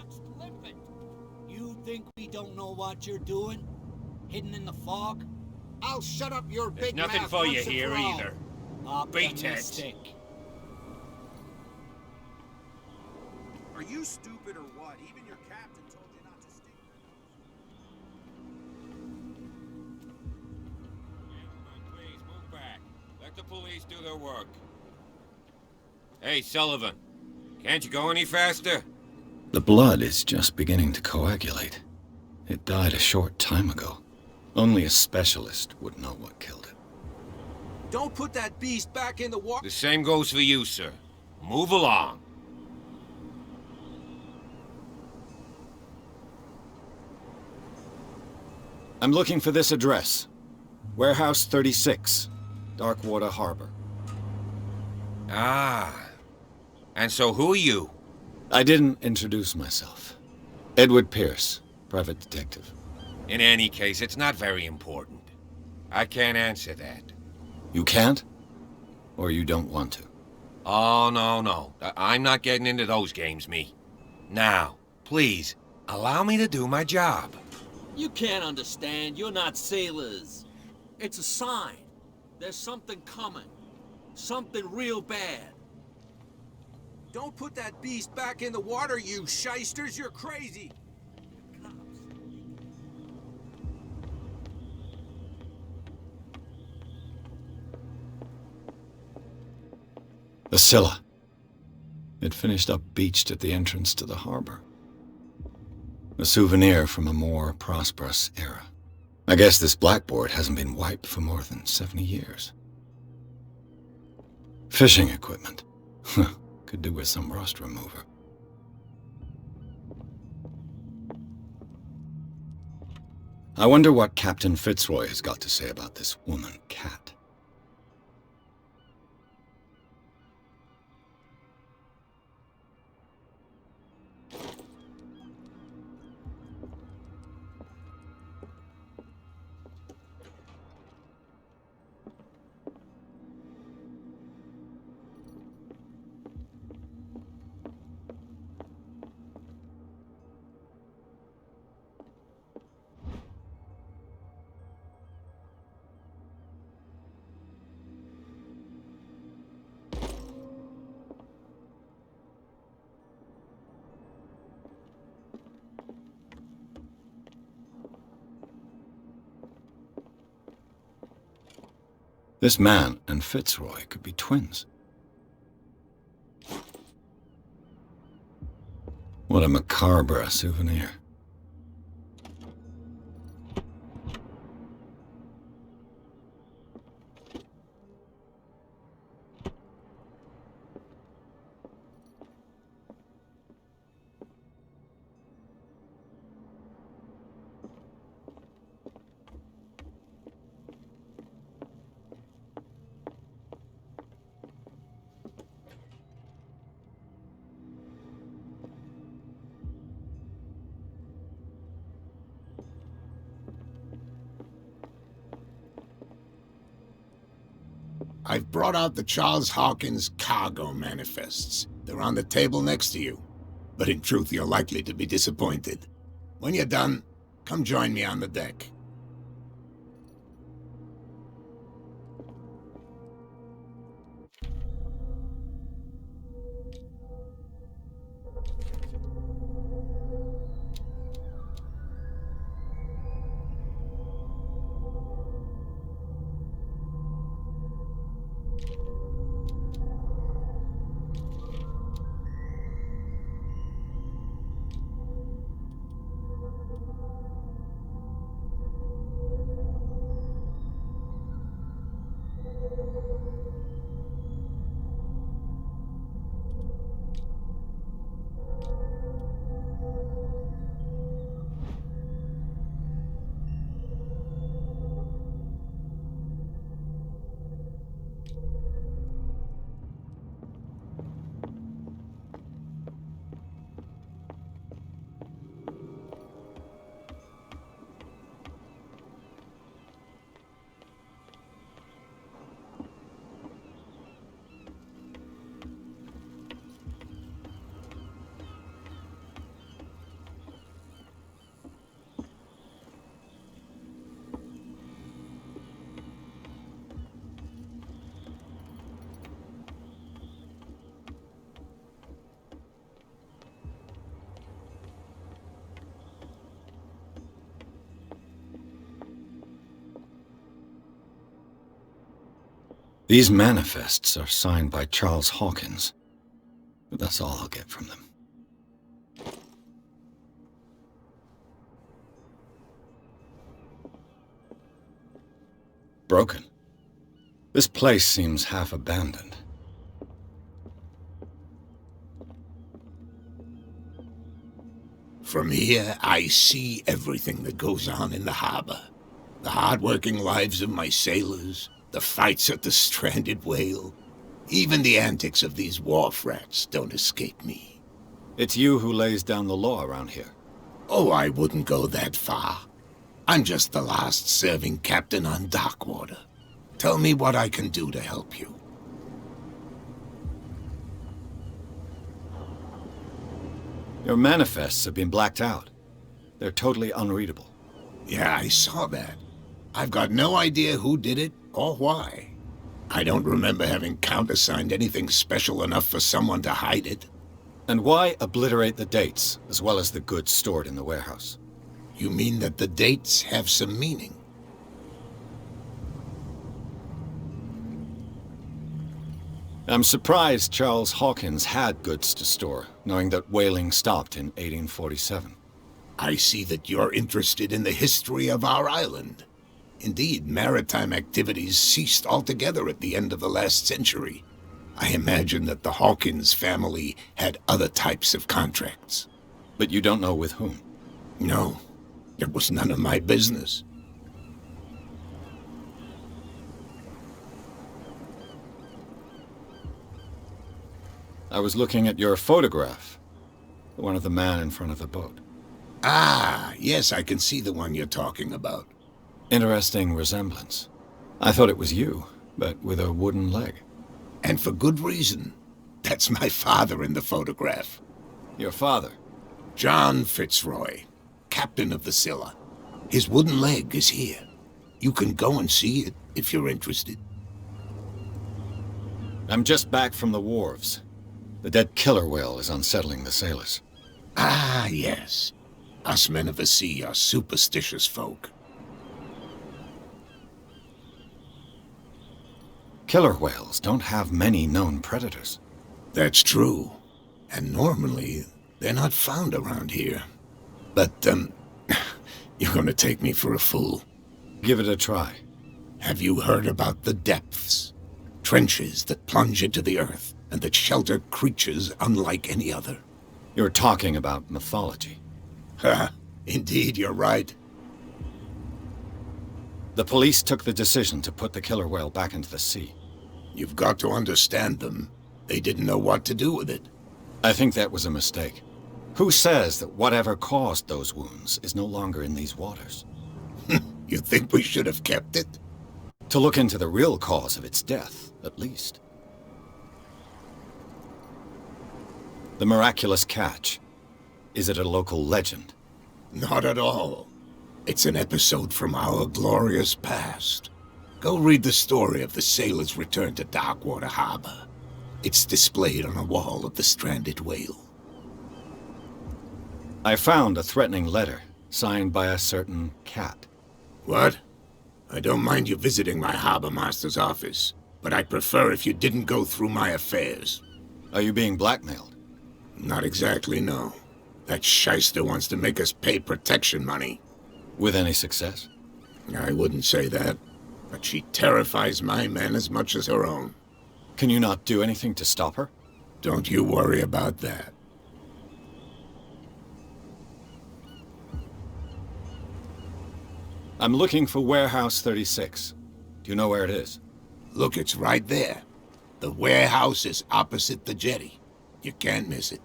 just limping. You think we don't know what you're doing? Hidden in the fog? I'll shut up your big mouth. There's nothing for you here either. Beat it. Are you stupid or what? Even your captain told you not to stick. Gentlemen, please move back. Let the police do their work. Hey, Sullivan. Can't you go any faster? The blood is just beginning to coagulate. It died a short time ago. Only a specialist would know what killed it. Don't put that beast back in the water. The same goes for you, sir. Move along. I'm looking for this address. Warehouse 36, Darkwater Harbor. Ah. And so who are you? I didn't introduce myself. Edward Pierce, private detective. In any case, it's not very important. I can't answer that. You can't? Or you don't want to? Oh, no. I'm not getting into those games, me. Now, please, allow me to do my job. You can't understand. You're not sailors. It's a sign. There's something coming. Something real bad. Don't put that beast back in the water, you shysters. You're crazy. The Scylla. It finished up beached at the entrance to the harbor. A souvenir from a more prosperous era. I guess this blackboard hasn't been wiped for more than 70 years. Fishing equipment. Could do with some rust remover. I wonder what Captain Fitzroy has got to say about this woman cat. This man and Fitzroy could be twins. What a macabre souvenir. I've brought out the Charles Hawkins cargo manifests. They're on the table next to you. But in truth, you're likely to be disappointed. When you're done, come join me on the deck. These manifests are signed by Charles Hawkins, but that's all I'll get from them. Broken. This place seems half abandoned. From here, I see everything that goes on in the harbor. The hard-working lives of my sailors, the fights at the stranded whale. Even the antics of these wharf rats don't escape me. It's you who lays down the law around here. Oh, I wouldn't go that far. I'm just the last serving captain on Darkwater. Tell me what I can do to help you. Your manifests have been blacked out. They're totally unreadable. Yeah, I saw that. I've got no idea who did it or why. I don't remember having countersigned anything special enough for someone to hide it. And why obliterate the dates, as well as the goods stored in the warehouse? You mean that the dates have some meaning? I'm surprised Charles Hawkins had goods to store, knowing that whaling stopped in 1847. I see that you're interested in the history of our island. Indeed, maritime activities ceased altogether at the end of the last century. I imagine that the Hawkins family had other types of contracts. But you don't know with whom? No, it was none of my business. I was looking at your photograph. One of the man in front of the boat. Ah, yes, I can see the one you're talking about. Interesting resemblance. I thought it was you, but with a wooden leg. And for good reason. That's my father in the photograph. Your father? John Fitzroy, captain of the Scylla. His wooden leg is here. You can go and see it if you're interested. I'm just back from the wharves. The dead killer whale is unsettling the sailors. Ah, yes. Us men of the sea are superstitious folk. Killer whales don't have many known predators. That's true. And normally, they're not found around here. But, you're gonna take me for a fool. Give it a try. Have you heard about the depths? Trenches that plunge into the earth and that shelter creatures unlike any other. You're talking about mythology. Ha! Indeed, you're right. The police took the decision to put the killer whale back into the sea. You've got to understand them. They didn't know what to do with it. I think that was a mistake. Who says that whatever caused those wounds is no longer in these waters? You think we should have kept it? To look into the real cause of its death, at least. The miraculous catch. Is it a local legend? Not at all. It's an episode from our glorious past. Go read the story of the sailor's return to Darkwater Harbor. It's displayed on a wall of the stranded whale. I found a threatening letter, signed by a certain cat. What? I don't mind you visiting my harbor master's office, but I'd prefer if you didn't go through my affairs. Are you being blackmailed? Not exactly, no. That shyster wants to make us pay protection money. With any success? I wouldn't say that, but she terrifies my men as much as her own. Can you not do anything to stop her? Don't you worry about that. I'm looking for Warehouse 36. Do you know where it is? Look, it's right there. The warehouse is opposite the jetty. You can't miss it.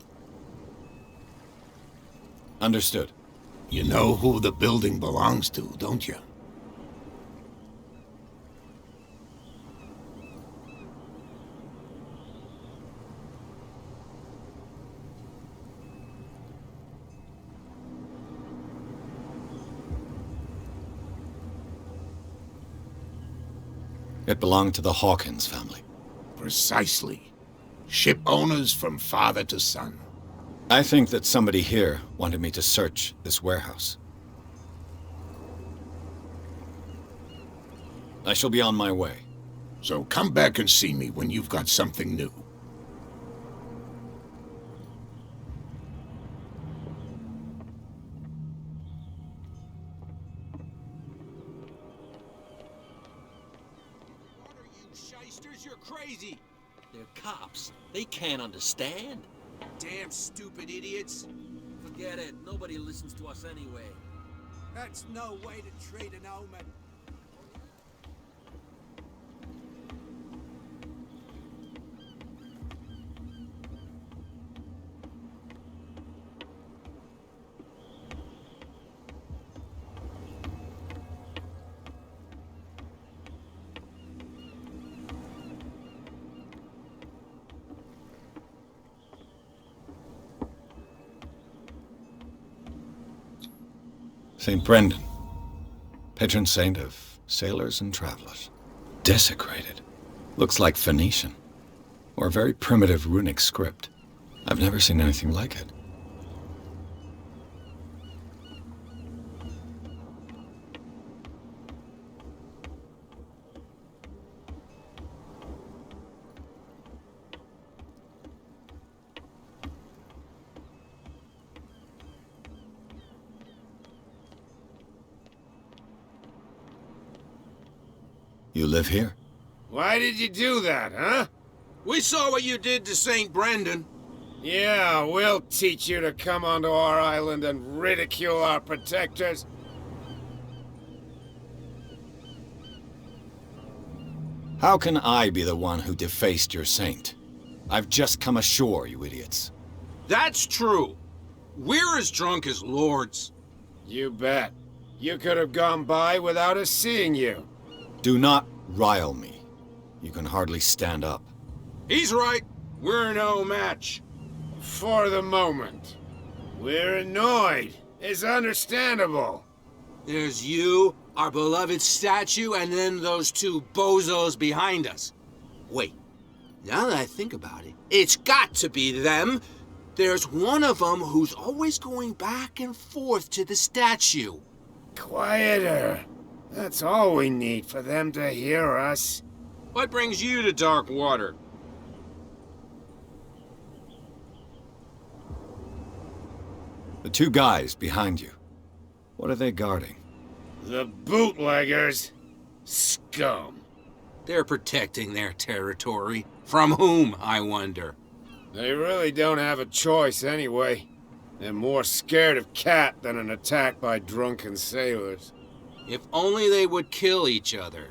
Understood. You know who the building belongs to, don't you? It belonged to the Hawkins family. Precisely. Ship owners from father to son. I think that somebody here wanted me to search this warehouse. I shall be on my way. So come back and see me when you've got something new. What are you shysters? You're crazy! They're cops. They can't understand. Damn stupid idiots. Forget it. Nobody listens to us anyway. That's no way to treat an omen. St. Brendan, patron saint of sailors and travelers. Desecrated. Looks like Phoenician, or a very primitive runic script. I've never seen anything like it. You live here? Why did you do that, huh? We saw what you did to St. Brendan. Yeah, we'll teach you to come onto our island and ridicule our protectors. How can I be the one who defaced your saint? I've just come ashore, you idiots. That's true. We're as drunk as lords. You bet. You could have gone by without us seeing you. Do not rile me. You can hardly stand up. He's right. We're no match. For the moment. We're annoyed. It's understandable. There's you, our beloved statue, and then those two bozos behind us. Wait, now that I think about it, it's got to be them. There's one of them who's always going back and forth to the statue. Quieter. That's all we need for them to hear us. What brings you to dark water? The two guys behind you. What are they guarding? The bootleggers. Scum. They're protecting their territory. From whom, I wonder? They really don't have a choice anyway. They're more scared of Cat than an attack by drunken sailors. If only they would kill each other.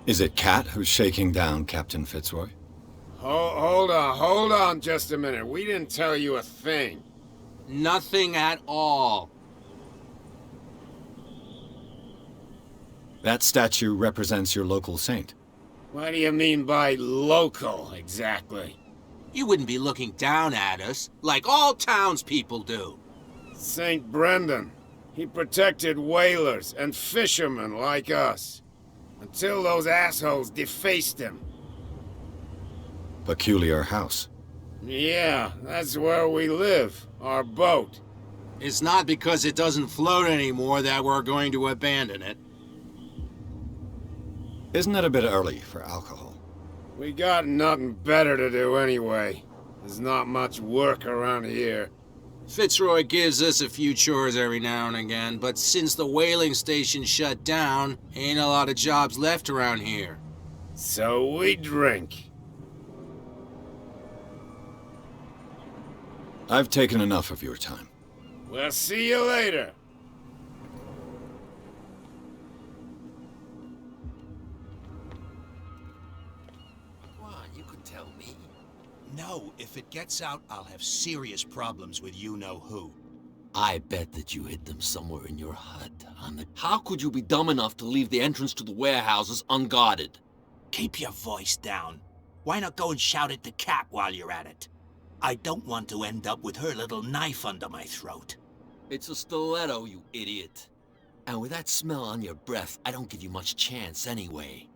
Is it Cat who's shaking down Captain Fitzroy? Hold on just a minute. We didn't tell you a thing. Nothing at all. That statue represents your local saint. What do you mean by local, exactly? You wouldn't be looking down at us, like all townspeople do. St. Brendan. He protected whalers and fishermen like us. Until those assholes defaced him. Peculiar house. Yeah, that's where we live. Our boat. It's not because it doesn't float anymore that we're going to abandon it. Isn't it a bit early for alcohol? We got nothing better to do anyway. There's not much work around here. Fitzroy gives us a few chores every now and again, but since the whaling station shut down, ain't a lot of jobs left around here. So we drink. I've taken enough of your time. We'll see you later. Come on, you could tell me. No, if it gets out, I'll have serious problems with you-know-who. I bet that you hid them somewhere in your hut. How could you be dumb enough to leave the entrance to the warehouses unguarded? Keep your voice down. Why not go and shout at the cat while you're at it? I don't want to end up with her little knife under my throat. It's a stiletto, you idiot. And with that smell on your breath, I don't give you much chance anyway.